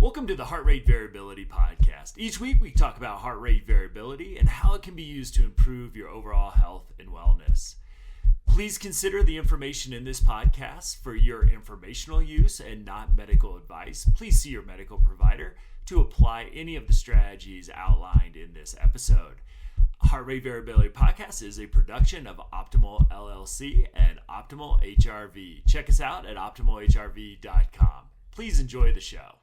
Welcome to the Heart Rate Variability Podcast. Each week we talk about heart rate variability and how it can be used to improve your overall health and wellness. Please consider the information in this podcast for your informational use and not medical advice. Please see your medical provider to apply any of the strategies outlined in this episode. Heart Rate Variability Podcast is a production of Optimal LLC and Optimal HRV. Check us out at optimalhrv.com. Please enjoy the show.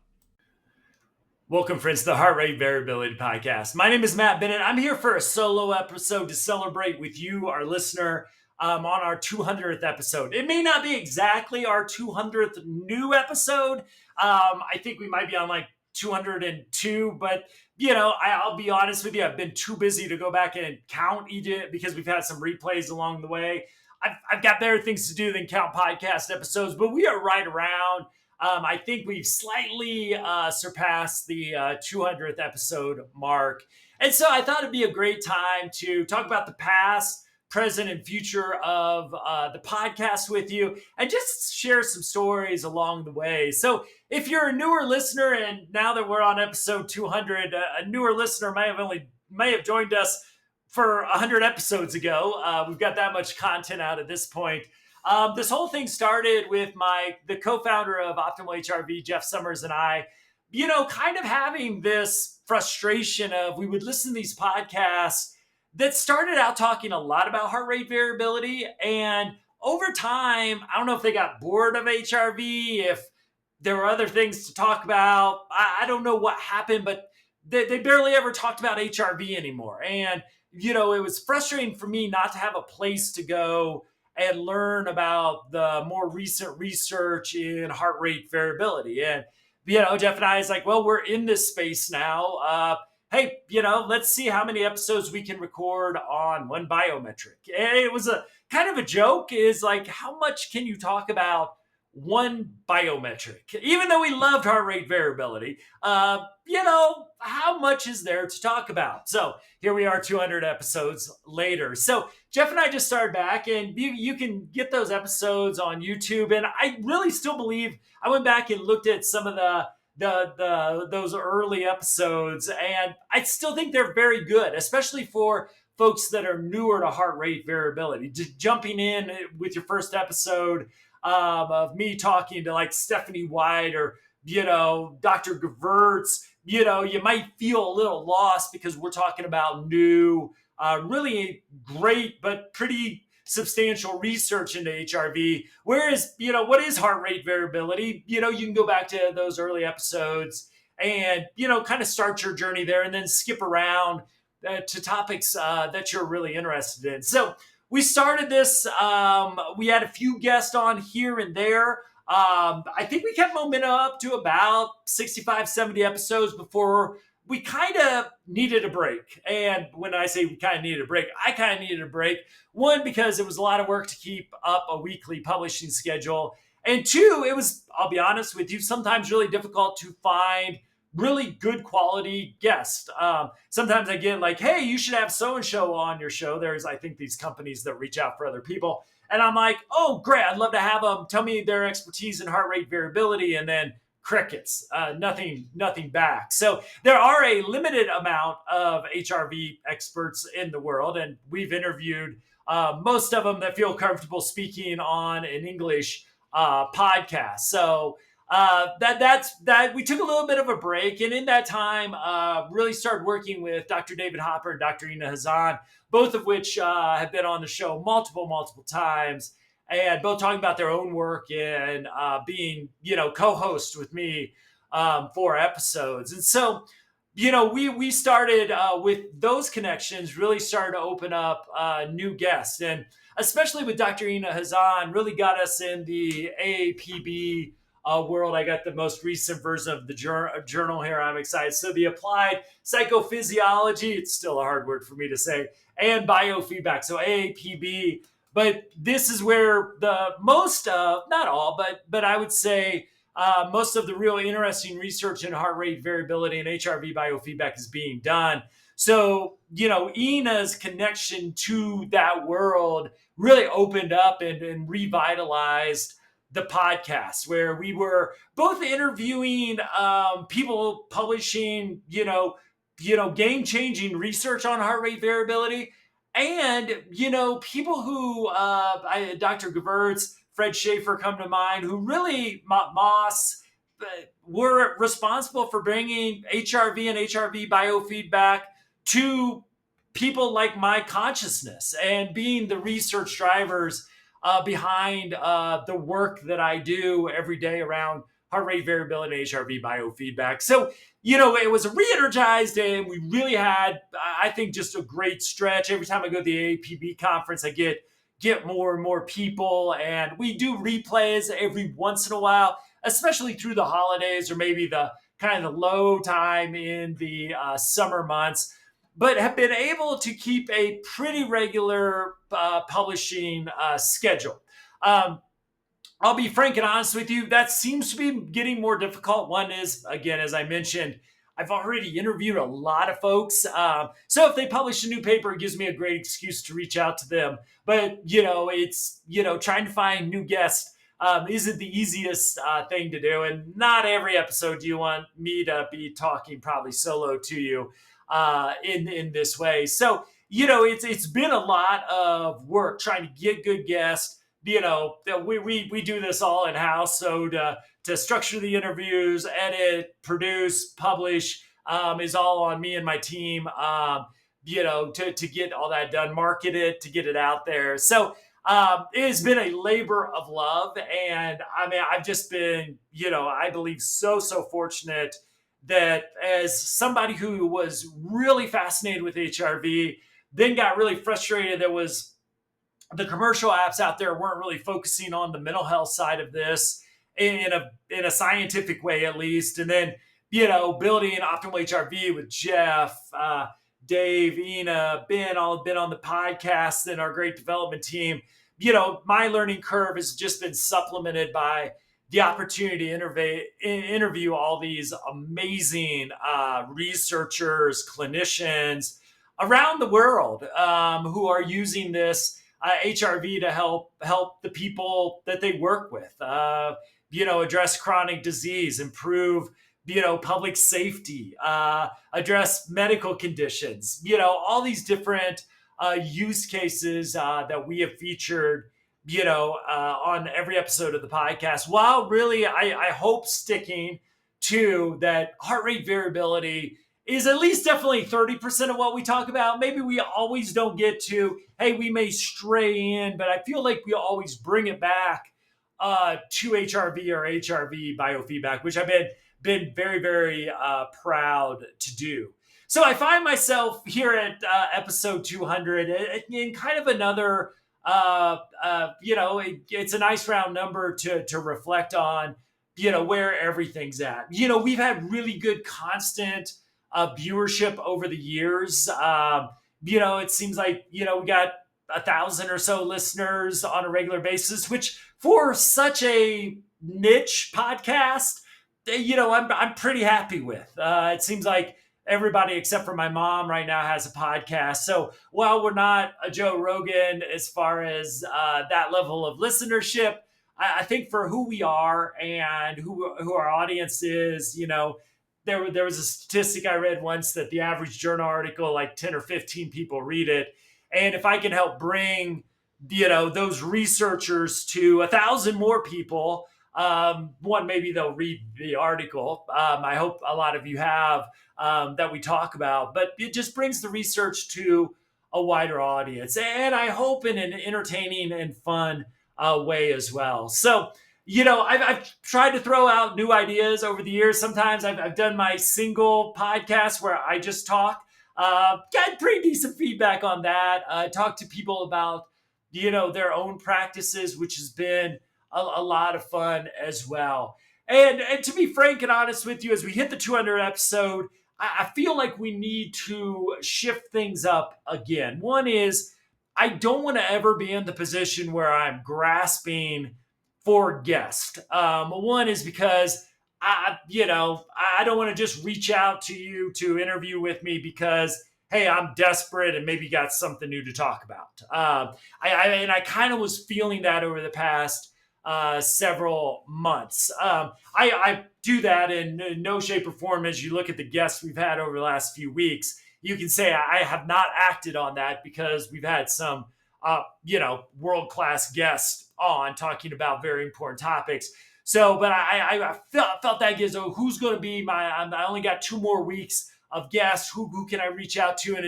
Welcome, friends, to the Heart Rate Variability Podcast. My name is Matt Bennett. I'm here for a solo episode to celebrate with you, our listener, on our 200th episode. It may not be exactly our 200th new episode. I think we might be on like 202, but I'll be honest with you, I've been too busy to go back and count because we've had some replays along the way. I've got better things to do than count podcast episodes, but we are right around. I think we've slightly surpassed the 200th episode mark. And so I thought it'd be a great time to talk about the past, present, and future of the podcast with you and just share some stories along the way. So if you're a newer listener, and now that we're on episode 200, a newer listener may have joined us for 100 episodes ago. We've got that much content out at this point. This whole thing started with the co-founder of Optimal HRV, Jeff Summers, and I, kind of having this frustration of we would listen to these podcasts that started out talking a lot about heart rate variability. And over time, I don't know if they got bored of HRV, if there were other things to talk about. I don't know what happened, but they barely ever talked about HRV anymore. And, it was frustrating for me not to have a place to go and learn about the more recent research in heart rate variability. And, Jeff and I is like, well, we're in this space now. Hey, let's see how many episodes we can record on one biometric. And it was a kind of a joke is like, how much can you talk about one biometric? Even though we loved heart rate variability, how much is there to talk about? So here we are 200 episodes later. So Jeff and I just started back, and you can get those episodes on YouTube. And I really still believe I went back and looked at some of those early episodes, and I still think they're very good, especially for folks that are newer to heart rate variability. Just jumping in with your first episode of me talking to like Stephanie White or Dr. Gevertz, you might feel a little lost because we're talking about new, really great but pretty substantial research into HRV. Whereas, what is heart rate variability? You can go back to those early episodes and, kind of start your journey there and then skip around to topics that you're really interested in. So we started this. We had a few guests on here and there. I think we kept momentum up to about 65, 70 episodes before we kind of needed a break. And when I say we kind of needed a break, I kind of needed a break. One, because it was a lot of work to keep up a weekly publishing schedule. And two, it was, I'll be honest with you, sometimes really difficult to find really good quality guests. Sometimes I get like, hey, you should have so-and-so on your show. There's, I think, these companies that reach out for other people. And I'm like, oh, great, I'd love to have them tell me their expertise in heart rate variability, and then crickets, nothing back. So there are a limited amount of HRV experts in the world, and we've interviewed most of them that feel comfortable speaking on an English podcast. So that's we took a little bit of a break, and in that time, really started working with Dr. David Hopper and Dr. Ina Hazan, both of which have been on the show multiple times, and both talking about their own work and being, co-host with me for episodes. And so, we started with those connections, really started to open up new guests, and especially with Dr. Ina Hazan, really got us in the AAPB world. I got the most recent version of the journal here. I'm excited. So the applied psychophysiology, it's still a hard word for me to say, and biofeedback. So AAPB, but this is where the most of, not all, but I would say most of the real interesting research in heart rate variability and HRV biofeedback is being done. So, Ina's connection to that world really opened up and revitalized the podcast, where we were both interviewing people publishing, game-changing research on heart rate variability, and people who Dr. Gewurz, Fred Schaefer come to mind, who really Moss were responsible for bringing HRV and HRV biofeedback to people like my consciousness and being the research drivers behind the work that I do every day around heart rate variability and HRV biofeedback. So, it was re-energized, and we really had, I think, just a great stretch. Every time I go to the AAPB conference, I get more and more people, and we do replays every once in a while, especially through the holidays or maybe the kind of the low time in the summer months, but have been able to keep a pretty regular publishing schedule. I'll be frank and honest with you, that seems to be getting more difficult. One is, again, as I mentioned, I've already interviewed a lot of folks. So if they publish a new paper, it gives me a great excuse to reach out to them. But, it's, trying to find new guests isn't the easiest thing to do. And not every episode do you want me to be talking probably solo to you in this way. So, it's been a lot of work trying to get good guests. We do this all in house. So to structure the interviews, edit, produce, publish is all on me and my team. To get all that done, market it, to get it out there. So it has been a labor of love, and I mean, I've just been, I believe so fortunate that as somebody who was really fascinated with HRV, then got really frustrated that was the commercial apps out there weren't really focusing on the mental health side of this in a scientific way, at least. And then, building Optimal HRV with Jeff, Dave, Ina, Ben, all have been on the podcast, and our great development team. My learning curve has just been supplemented by the opportunity to interview all these amazing researchers, clinicians around the world who are using this HRV to help the people that they work with, address chronic disease, improve, public safety, address medical conditions, all these different use cases that we have featured, on every episode of the podcast, while really, I hope sticking to that heart rate variability is at least definitely 30% of what we talk about. Maybe we always don't get to, hey, we may stray in, but I feel like we always bring it back to HRV or HRV biofeedback, which I've been very, very proud to do. So I find myself here at episode 200 in kind of another, it's a nice round number to reflect on, where everything's at. We've had really good constant viewership over the years. It seems like, we got 1,000 or so listeners on a regular basis, which for such a niche podcast, I'm pretty happy with. It seems like everybody except for my mom right now has a podcast. So while we're not a Joe Rogan as far as that level of listenership, I think for who we are and who our audience is, there was a statistic I read once that the average journal article, like 10 or 15 people read it. And if I can help bring, those researchers to 1,000 more people, one, maybe they'll read the article. I hope a lot of you have that we talk about, but it just brings the research to a wider audience. And I hope in an entertaining and fun way as well. So, I've tried to throw out new ideas over the years. Sometimes I've done my single podcast where I just talk. Got pretty decent feedback on that. Talked to people about, their own practices, which has been a lot of fun as well. And to be frank and honest with you, as we hit the 200 episode, I feel like we need to shift things up again. One is, I don't want to ever be in the position where I'm grasping for guests. One is because I don't want to just reach out to you to interview with me because, hey, I'm desperate and maybe got something new to talk about. I kind of was feeling that over the past several months. I do that in no shape or form. As you look at the guests we've had over the last few weeks, you can say I have not acted on that because we've had some, world-class guests on talking about very important topics. So, but I felt that gives, who's going to be I only got 2 more weeks of guests. Who can I reach out to? And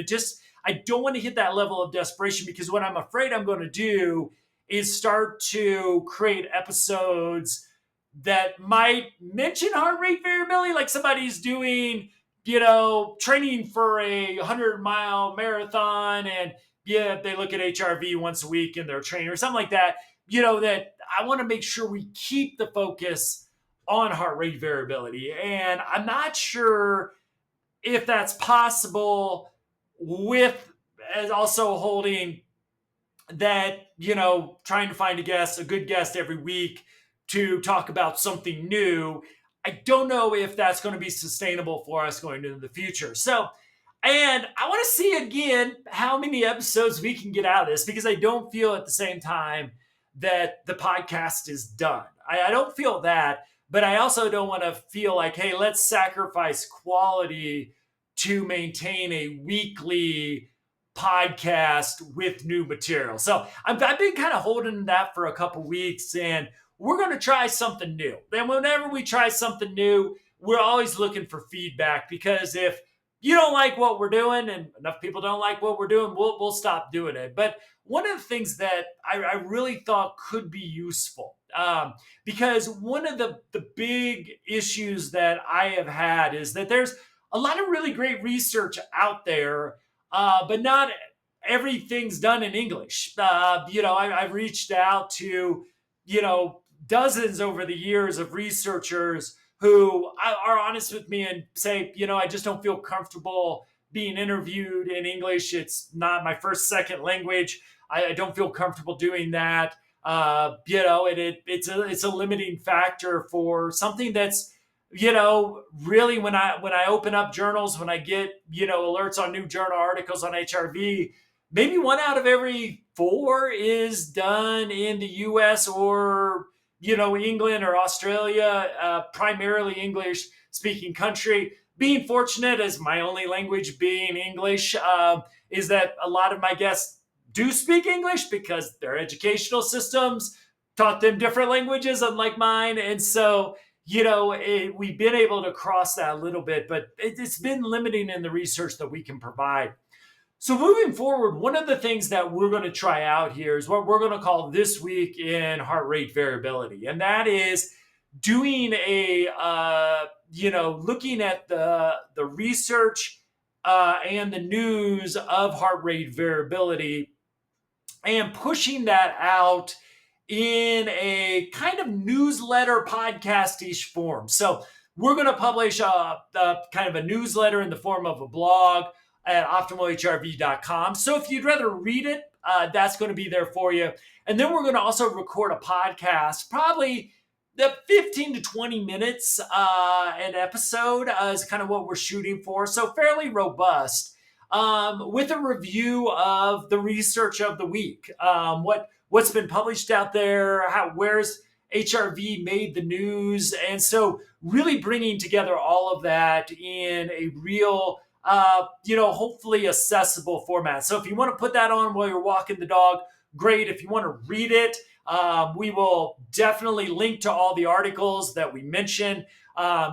I don't want to hit that level of desperation, because what I'm afraid I'm going to do is start to create episodes that might mention heart rate variability, like somebody's doing, training for a 100-mile marathon, and they look at HRV once a week in their training or something like that. That I want to make sure we keep the focus on heart rate variability. And I'm not sure if that's possible with as also holding that, trying to find a good guest every week to talk about something new. I don't know if that's going to be sustainable for us going into the future. So, and I want to see again how many episodes we can get out of this, because I don't feel at the same time that the podcast is done. I don't feel that, but I also don't want to feel like, hey, let's sacrifice quality to maintain a weekly podcast with new material. So I've been kind of holding that for a couple weeks, and we're going to try something new. And whenever we try something new, we're always looking for feedback, because if you don't like what we're doing and enough people don't like what we're doing, we'll stop doing it. But one of the things that I really thought could be useful, because one of the big issues that I have had is that there's a lot of really great research out there, but not everything's done in English. I've reached out to, dozens over the years of researchers who are honest with me and say, I just don't feel comfortable being interviewed in English. It's not my first, second language. I don't feel comfortable doing that. And it's a limiting factor for something that's, really when I open up journals, when I get, alerts on new journal articles on HRV, maybe 1 out of every 4 is done in the US or, England or Australia, primarily English speaking country. Being fortunate as my only language being English, is that a lot of my guests do speak English because their educational systems taught them different languages unlike mine. And so, we've been able to cross that a little bit, but it's been limiting in the research that we can provide. So moving forward, one of the things that we're going to try out here is what we're going to call This Week in Heart Rate Variability. And that is doing looking at the research and the news of heart rate variability and pushing that out in a kind of newsletter podcast-ish form. So we're going to publish kind of a newsletter in the form of a blog at optimalhrv.com. So if you'd rather read it, that's going to be there for you. And then we're going to also record a podcast, probably the 15 to 20 minutes an episode is kind of what we're shooting for. So fairly robust, with a review of the research of the week. What's been published out there, where's HRV made the news. And so really bringing together all of that in a real hopefully accessible format. So if you want to put that on while you're walking the dog, great. If you want to read it, we will definitely link to all the articles that we mentioned.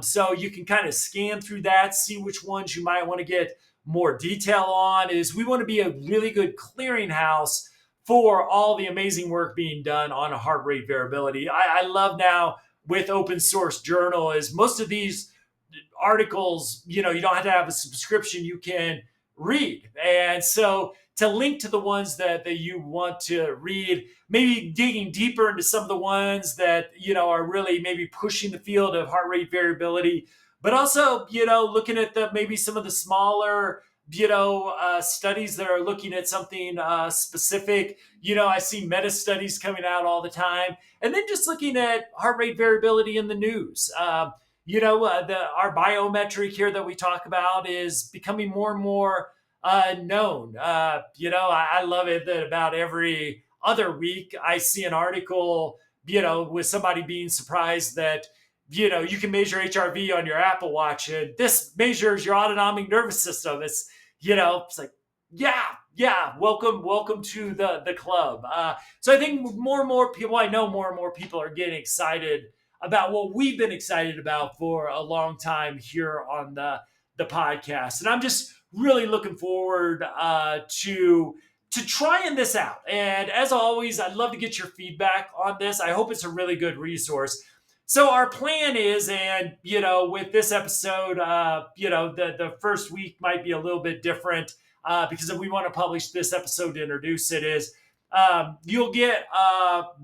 So you can kind of scan through that, see which ones you might want to get more detail on. We want to be a really good clearinghouse for all the amazing work being done on heart rate variability. I love now with open source journal is most of these articles, you don't have to have a subscription, you can read. And so to link to the ones that you want to read, maybe digging deeper into some of the ones that, are really maybe pushing the field of heart rate variability, but also, looking at maybe some of the smaller, studies that are looking at something specific. I see meta studies coming out all the time, and then just looking at heart rate variability in the news. Our biometric here that we talk about is becoming more and more known. I love it that about every other week I see an article with somebody being surprised that, you can measure HRV on your Apple Watch and this measures your autonomic nervous system. It's like, yeah, welcome to the club. So I think more and more people, I know more and more people are getting excited about what we've been excited about for a long time here on the podcast. And I'm just really looking forward to trying this out. And as always, I'd love to get your feedback on this. I hope it's a really good resource. So our plan is, and with this episode, the first week might be a little bit different because we want to publish this episode to introduce it. Is you'll get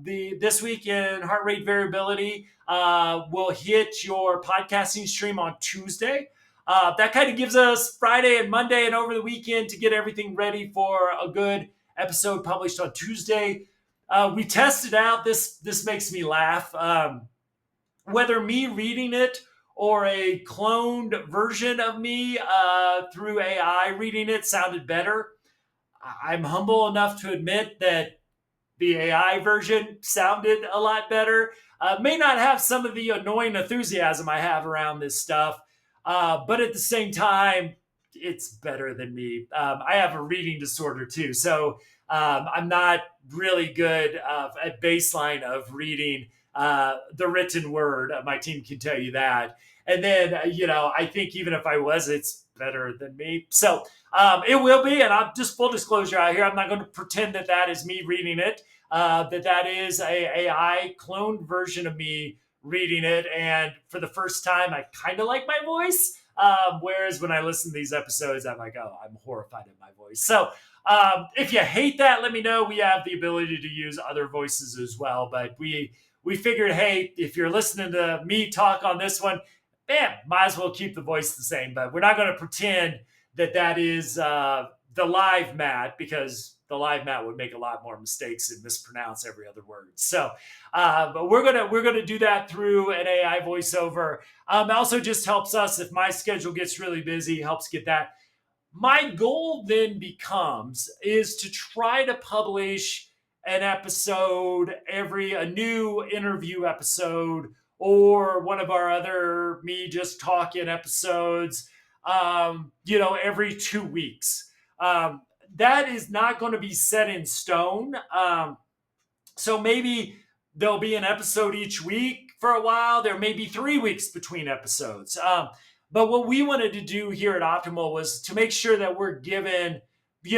this week in heart rate variability. Will hit your podcasting stream on Tuesday. That kind of gives us Friday and Monday and over the weekend to get everything ready for a good episode published on Tuesday. We tested out. This makes me laugh. Whether me reading it or a cloned version of me through AI reading it sounded better. I'm humble enough to admit that the AI version sounded a lot better. May not have some of the annoying enthusiasm I have around this stuff, but at the same time, it's better than me. I have a reading disorder too, so I'm not really good at baseline of reading the written word. My team can tell you that. And then, I think even if I was, it's better than me. So it will be, and I'm just full disclosure out here. I'm not going to pretend that is me reading it, that is a AI cloned version of me reading it. And for the first time, I kind of like my voice. Whereas when I listen to these episodes, I'm like, oh, I'm horrified at my voice. So if you hate that, let me know. We have the ability to use other voices as well. But we figured, hey, if you're listening to me talk on this one, might as well keep the voice the same. But we're not going to pretend that is the live Matt, because the live Matt would make a lot more mistakes and mispronounce every other word. So, but we're gonna do that through an AI voiceover. Also, just helps us if my schedule gets really busy. Helps get that. My goal then is to try to publish an episode a new interview episode, or one of our other me just talking episodes, every 2 weeks. That is not going to be set in stone. So maybe there'll be an episode each week for a while. There may be 3 weeks between episodes. But what we wanted to do here at Optimal was to make sure that we're giving,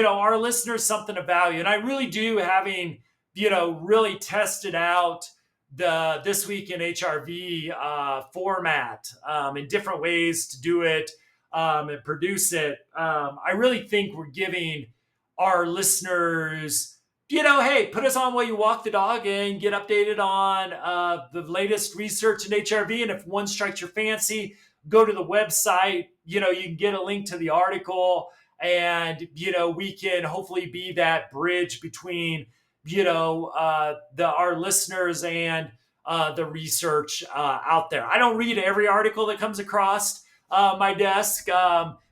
our listeners something of value. And I really do, having, really tested out the This Week in HRV format in different ways to do it and produce it. I really think we're giving our listeners, hey, put us on while you walk the dog and get updated on the latest research in HRV. And if one strikes your fancy, go to the website. You can get a link to the article, and we can hopefully be that bridge between our listeners and the research out there. I don't read every article that comes across my desk.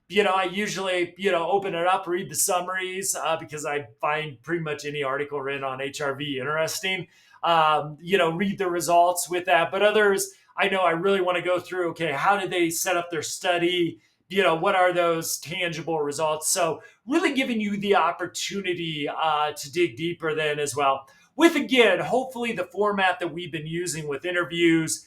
I usually, open it up, read the summaries, because I find pretty much any article written on HRV interesting. Read the results with that. But others, I know I really want to go through, okay, how did they set up their study? What are those tangible results? So really giving you the opportunity to dig deeper then as well. With, again, hopefully the format that we've been using with interviews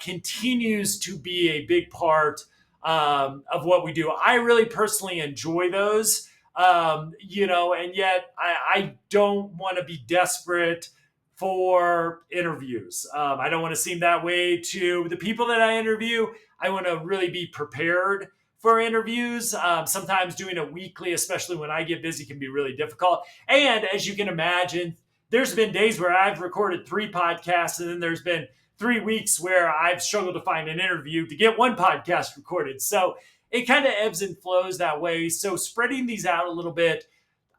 continues to be a big part of what we do. I really personally enjoy those, and yet I don't want to be desperate for interviews. I don't want to seem that way to the people that I interview. I want to really be prepared for interviews. Sometimes doing it weekly, especially when I get busy, can be really difficult. And as you can imagine, there's been days where I've recorded 3 podcasts, and then there's been 3 weeks where I've struggled to find an interview to get one podcast recorded. So it kind of ebbs and flows that way. So spreading these out a little bit,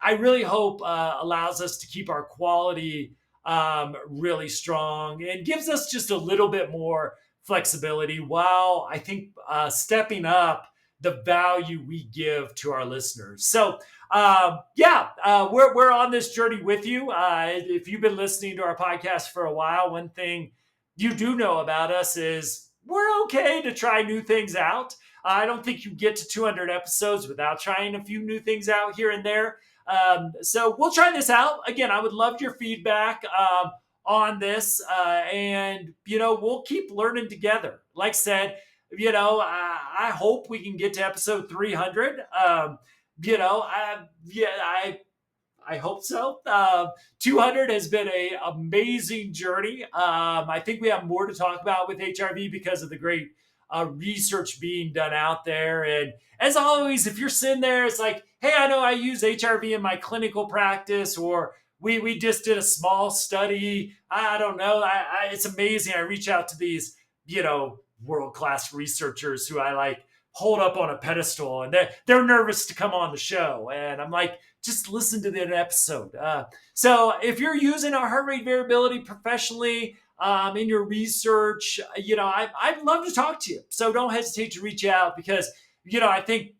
I really hope allows us to keep our quality really strong and gives us just a little bit more flexibility, while I think stepping up the value we give to our listeners. So we're on this journey with you. If you've been listening to our podcast for a while, one thing you do know about us is we're okay to try new things out. I don't think you get to 200 episodes without trying a few new things out here and there. So we'll try this out. Again, I would love your feedback on this, and we'll keep learning together. Like I said, I hope we can get to episode 300. I hope so. 200 has been an amazing journey. I think we have more to talk about with HRV because of the great research being done out there. And as always, if you're sitting there, it's like, hey, I know I use HRV in my clinical practice, or we just did a small study. I don't know. It's amazing. I reach out to these, world-class researchers who I like hold up on a pedestal, and they're nervous to come on the show. And I'm like, just listen to that episode. So if you're using our heart rate variability professionally in your research, I'd love to talk to you. So don't hesitate to reach out, because, I think,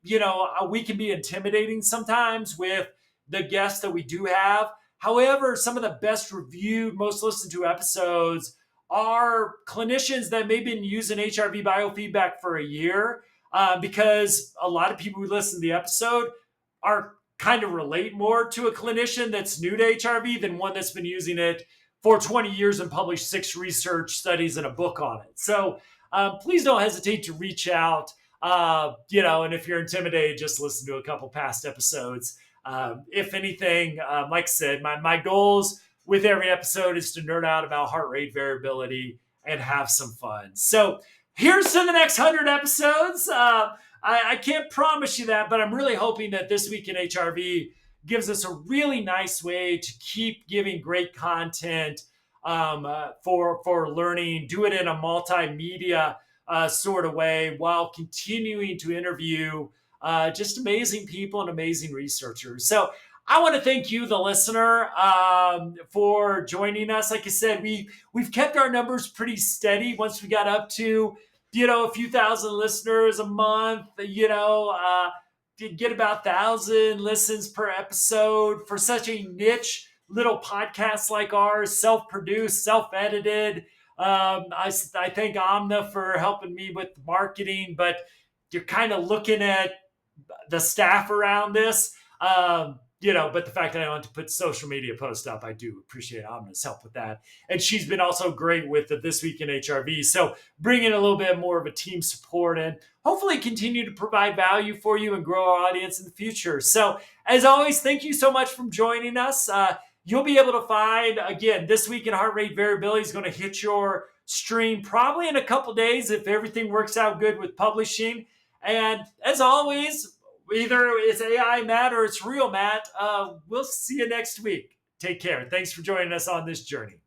we can be intimidating sometimes with the guests that we do have. However, some of the best reviewed, most listened to episodes are clinicians that may have been using HRV biofeedback for a year, because a lot of people who listen to the episode are kind of relate more to a clinician that's new to HRV than one that's been using it for 20 years and published 6 research studies and a book on it. So please don't hesitate to reach out, and if you're intimidated, just listen to a couple past episodes. If anything, like I said, my goals with every episode is to nerd out about heart rate variability and have some fun. So here's to the next 100 episodes. I can't promise you that, but I'm really hoping that This Week in HRV gives us a really nice way to keep giving great content for learning, do it in a multimedia sort of way, while continuing to interview just amazing people and amazing researchers. So I want to thank you, the listener, for joining us. Like I said, we've kept our numbers pretty steady once we got up to a few thousand listeners a month, you get about 1,000 listens per episode for such a niche little podcast like ours, self-produced, self-edited. I thank Amna for helping me with marketing, but you're kind of looking at the staff around this. But the fact that I don't have to put social media posts up, I do appreciate Amna's help with that. And she's been also great with the This Week in HRV. So bringing a little bit more of a team support and hopefully continue to provide value for you and grow our audience in the future. So as always, thank you so much for joining us. You'll be able to find, again, This Week in Heart Rate Variability is going to hit your stream probably in a couple days if everything works out good with publishing. And as always, either it's AI Matt or it's real Matt. We'll see you next week. Take care. Thanks for joining us on this journey.